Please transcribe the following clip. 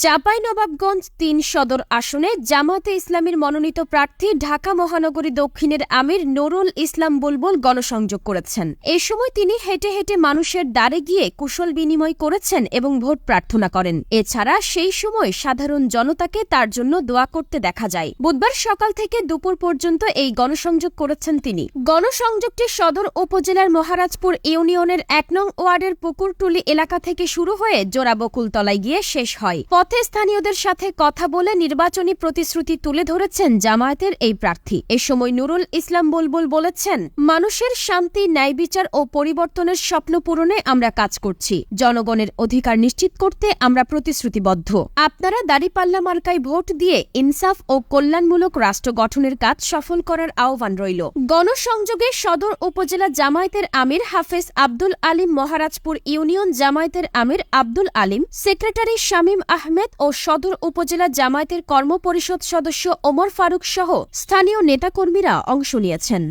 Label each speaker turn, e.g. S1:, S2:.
S1: চাঁপাইনবাবগঞ্জ ৩ সদর আসনে জামায়াতে ইসলামীর মনোনীত প্রার্থী ঢাকা মহানগরী দক্ষিণের আমির নুরুল ইসলাম বুলবুল গণসংযোগ করেছেন। এ সময় তিনি হেঁটে হেঁটে মানুষের দ্বারে গিয়ে কুশল বিনিময় করেছেন এবং ভোট প্রার্থনা করেন। এছাড়া সেই সময় সাধারণ জনতাকে তার জন্য দোয়া করতে দেখা যায়। বুধবার সকাল থেকে দুপুর পর্যন্ত এই গণসংযোগ করেছেন তিনি। গণসংযোগটি সদর উপজেলার মহারাজপুর ইউনিয়নের ১ নং ওয়ার্ডের পুকুরটুলি এলাকা থেকে শুরু হয়ে জোড়াবকুলতলায় গিয়ে শেষ হয়। পথে স্থানীয়দের সাথে কথা বলে নির্বাচনী প্রতিশ্রুতি তুলে ধরেছেন জামায়াতের এই প্রার্থী। এ সময় নুরুল ইসলাম বুলবুল বলেছেন, মানুষের শান্তি, ন্যায় বিচার ও পরিবর্তনের স্বপ্ন পূরণে আমরা কাজ করছি। জনগণের অধিকার নিশ্চিত করতে আমরা প্রতিশ্রুতিবদ্ধ। আপনারা দাঁড়িপাল্লা মার্কায় ভোট দিয়ে ইনসাফ ও কল্যাণমূলক রাষ্ট্র গঠনের কাজ সফল করার আহ্বান রইল। গণসংযোগে সদর উপজেলা জামায়াতের আমির হাফেজ আব্দুল আলিম, মহারাজপুর ইউনিয়ন জামায়াতের আমির আব্দুল আলিম, সেক্রেটারি শামীম আহমেদ ও সদর উপজেলা জামায়াতের কর্মপরিষদ সদস্য ওমর ফারুক সহ স্থানীয় নেতাকর্মীরা অংশ নিয়েছেন।